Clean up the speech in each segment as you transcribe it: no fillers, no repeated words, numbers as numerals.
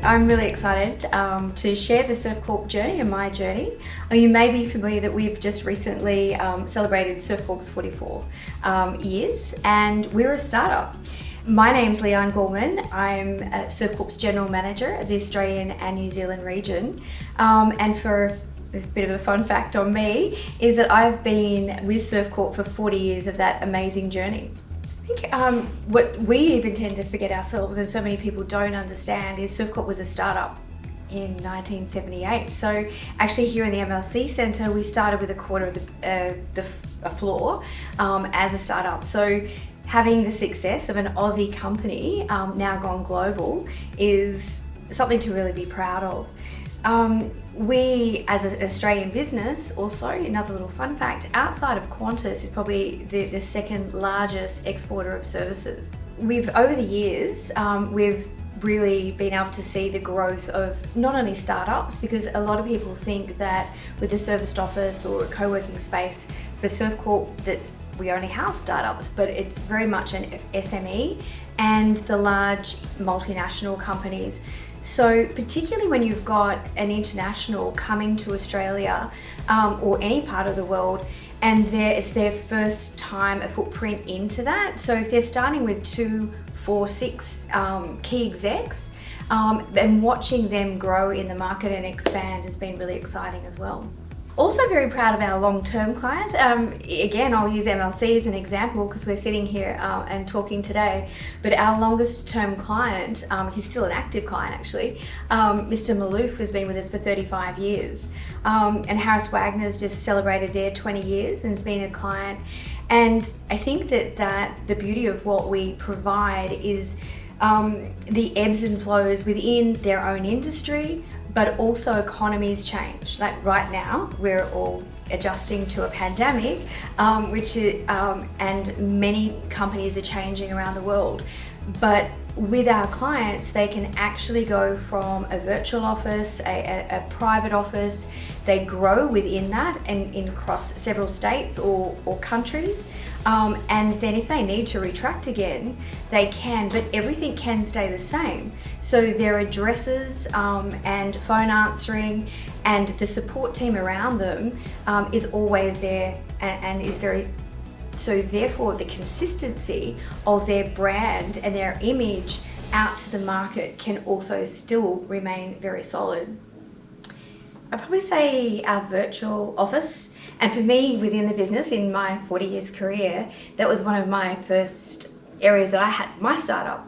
I'm really excited to share the Servcorp journey and my journey. You may be familiar that we've just recently celebrated Servcorp's 44 years, and we're a startup. My name's Liane Gorman. I'm Servcorp's General Manager of the Australian and New Zealand region. And for a bit of a fun fact on me is that I've been with Servcorp for 40 years of that amazing journey. I think what we even tend to forget ourselves, and so many people don't understand, is Servcorp was a startup in 1978. So actually here in the MLC Centre, we started with a quarter of the floor as a startup. So having the success of an Aussie company now gone global is something to really be proud of. We, as an Australian business, also, another little fun fact, outside of Qantas, is probably the second largest exporter of services. Over the years, we've really been able to see the growth of not only startups, because a lot of people think that with a serviced office or a co-working space for Servcorp that we only house startups, but it's very much an SME and the large multinational companies. So particularly when you've got an international coming to Australia or any part of the world, and it's their first time a footprint into that. So if they're starting with 2, 4, 6 key execs, and watching them grow in the market and expand has been really exciting as well. Also very proud of our long-term clients. Again, I'll use MLC as an example because we're sitting here and talking today, but our longest term client, he's still an active client actually, Mr. Maloof has been with us for 35 years. And Harris Wagner's just celebrated their 20 years and has been a client. And I think that the beauty of what we provide is the ebbs and flows within their own industry, but also economies change. Like right now, we're all adjusting to a pandemic, and many companies are changing around the world. But with our clients, they can actually go from a virtual office, a private office. They grow within that and across several states or countries. And then if they need to retract again, they can, but everything can stay the same. So their addresses and phone answering and the support team around them is always there and is very, so therefore the consistency of their brand and their image out to the market can also still remain very solid. I'd probably say our virtual office, and for me within the business in my 40 years career, that was one of my first areas that I had my startup.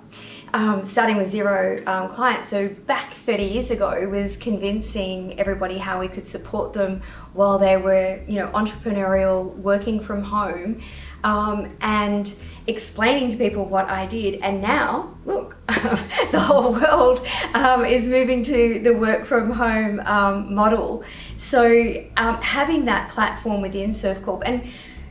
Starting with 0 clients. So back 30 years ago, it was convincing everybody how we could support them while they were, entrepreneurial, working from home, and explaining to people what I did. And now, look, the whole world is moving to the work from home model. So having that platform within Servcorp, and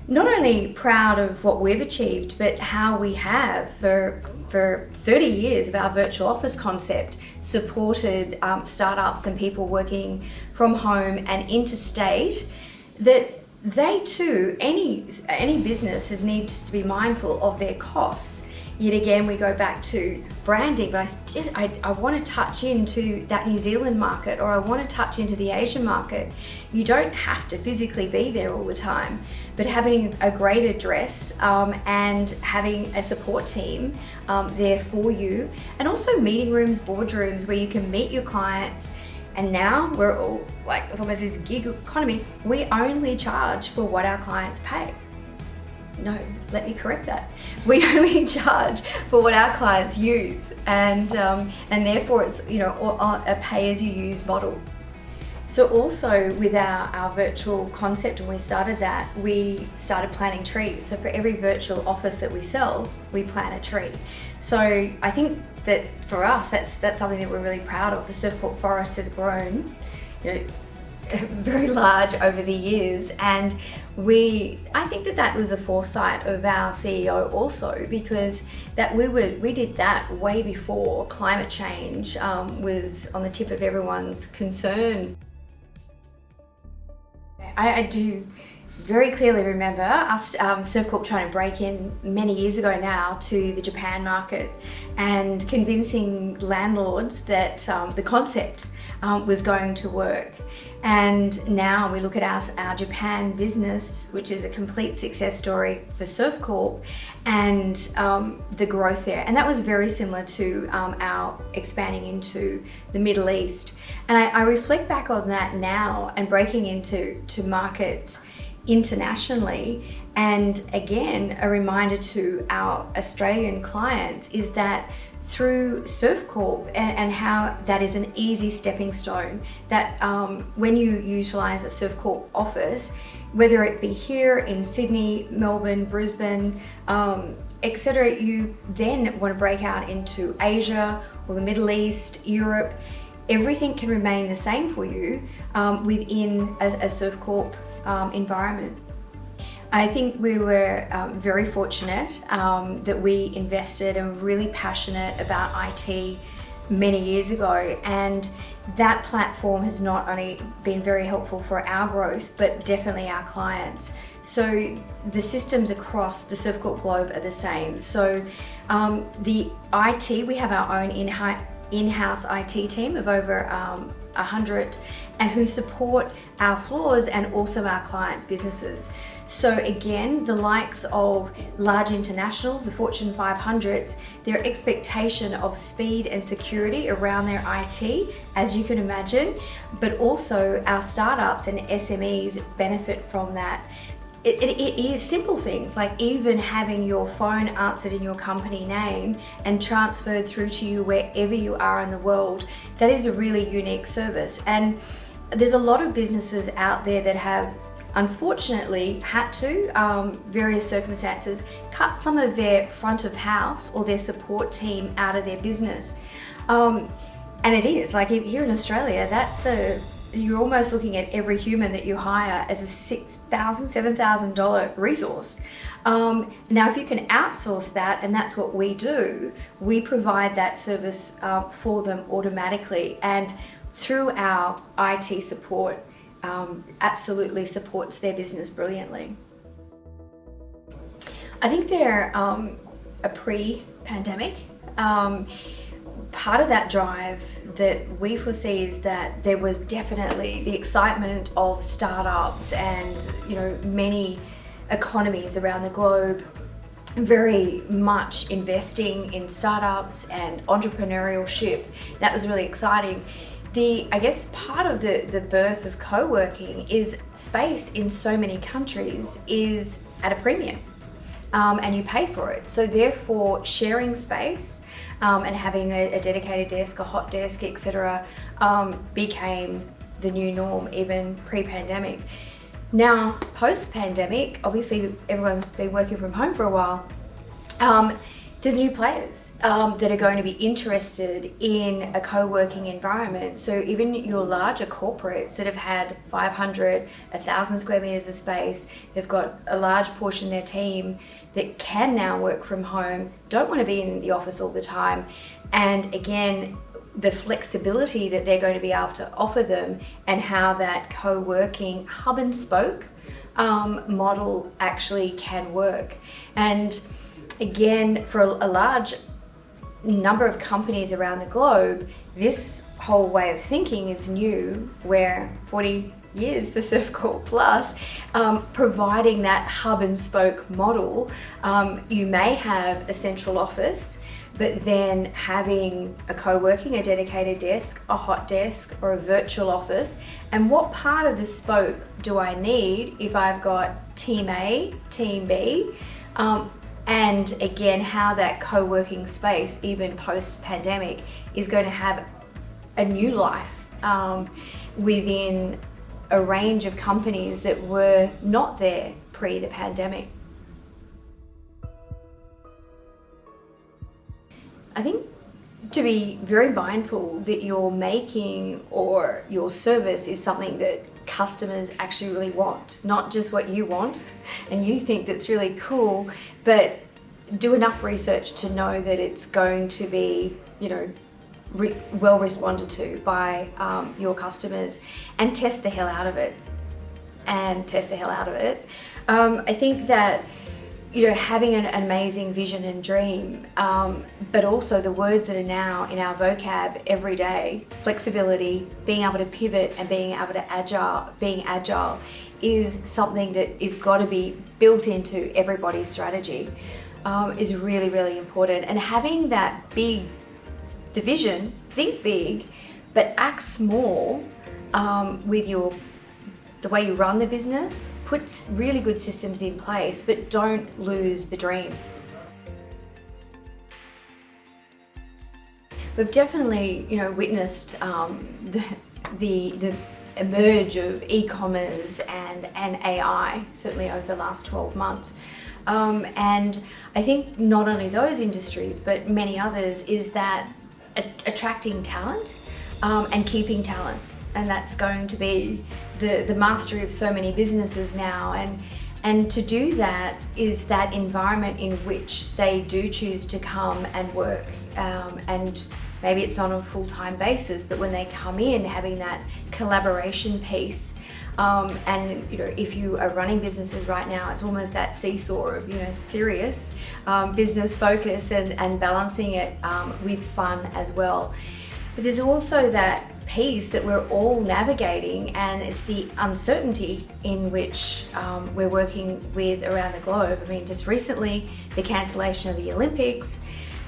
not only proud of what we've achieved, but how we have for 30 years of our virtual office concept supported startups and people working from home and interstate, that they too, any business needs to be mindful of their costs. Yet again, we go back to branding, but I want to touch into that New Zealand market, or I want to touch into the Asian market. You don't have to physically be there all the time, but having a great address and having a support team there for you, and also meeting rooms, boardrooms where you can meet your clients. And now we're all like, it's almost this gig economy. We only charge for what our clients pay. No, let me correct that. We only charge for what our clients use, and therefore it's a pay-as-you-use model. So also with our virtual concept, when we started that, we started planting trees. So for every virtual office that we sell, we plant a tree. So I think that for us, that's something that we're really proud of. The Servcorp forest has grown, very large over the years, and I think that was a foresight of our CEO also, because we did that way before climate change was on the tip of everyone's concern. I do very clearly remember us, Servcorp, trying to break in many years ago now to the Japan market and convincing landlords that the concept was going to work. And now we look at our Japan business, which is a complete success story for Servcorp, and the growth there. And that was very similar to our expanding into the Middle East. And I reflect back on that now and breaking into markets internationally. And again, a reminder to our Australian clients is that through Servcorp and how that is an easy stepping stone, that when you utilize a Servcorp office, whether it be here in Sydney, Melbourne, Brisbane, etc., you then want to break out into Asia or the Middle East, Europe, everything can remain the same for you within a Servcorp environment. I think we were very fortunate that we invested and were really passionate about IT many years ago, and that platform has not only been very helpful for our growth, but definitely our clients. So the systems across the Servcorp globe are the same. So the IT, we have our own in-house IT team of over 100 and who support our floors and also our clients' businesses. So again, the likes of large internationals, the Fortune 500s, their expectation of speed and security around their IT, as you can imagine, but also our startups and SMEs benefit from that. It is simple things like even having your phone answered in your company name and transferred through to you wherever you are in the world. That is a really unique service. And there's a lot of businesses out there that have unfortunately had to, various circumstances, cut some of their front of house or their support team out of their business. And it is, like here in Australia, you're almost looking at every human that you hire as a $6,000, $7,000 resource. Now, if you can outsource that, and that's what we do, we provide that service for them automatically. And through our IT support, absolutely supports their business brilliantly. I think they're a pre-pandemic. Part of that drive that we foresee is that there was definitely the excitement of startups and many economies around the globe very much investing in startups and entrepreneurship. That was really exciting. I guess part of the birth of co-working is space in so many countries is at a premium, and you pay for it. So therefore, sharing space and having a dedicated desk, a hot desk, etc., became the new norm even pre-pandemic. Now, post-pandemic, obviously everyone's been working from home for a while. There's new players that are going to be interested in a co-working environment. So even your larger corporates that have had 500, 1,000 square meters of space, they've got a large portion of their team that can now work from home, don't want to be in the office all the time. And again, the flexibility that they're going to be able to offer them and how that co-working hub and spoke model actually can work. And again, for a large number of companies around the globe, this whole way of thinking is new, where 40 years for Servcorp Plus, providing that hub and spoke model. You may have a central office, but then having a co-working, a dedicated desk, a hot desk, or a virtual office. And what part of the spoke do I need if I've got team A, team B? And again, how that co-working space, even post-pandemic, is going to have a new life within a range of companies that were not there pre the pandemic. I think to be very mindful that you're making or your service is something that customers actually really want, not just what you want and you think that's really cool, but do enough research to know that it's going to be, well responded to by your customers, and test the hell out of it. and test the hell out of it. I think that, having an amazing vision and dream, but also the words that are now in our vocab every day, flexibility, being able to pivot and being able to being agile is something that is got to be built into everybody's strategy, is really, really important. And having that the vision, think big, but act small with the way you run the business. Put really good systems in place, but don't lose the dream. We've definitely, witnessed the emerge of e-commerce and AI, certainly over the last 12 months. And I think not only those industries, but many others, is that attracting talent and keeping talent. And that's going to be the mastery of so many businesses now. And to do that is that environment in which they do choose to come and work. And maybe it's on a full-time basis, but when they come in, having that collaboration piece. And if you are running businesses right now, it's almost that seesaw of serious business focus and balancing it with fun as well. But there's also that piece that we're all navigating, and it's the uncertainty in which we're working with around the globe. I mean, just recently, the cancellation of the Olympics.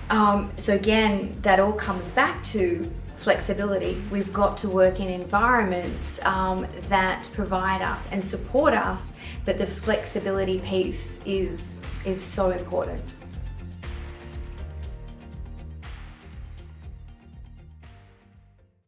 So again, that all comes back to flexibility. We've got to work in environments that provide us and support us, but the flexibility piece is so important.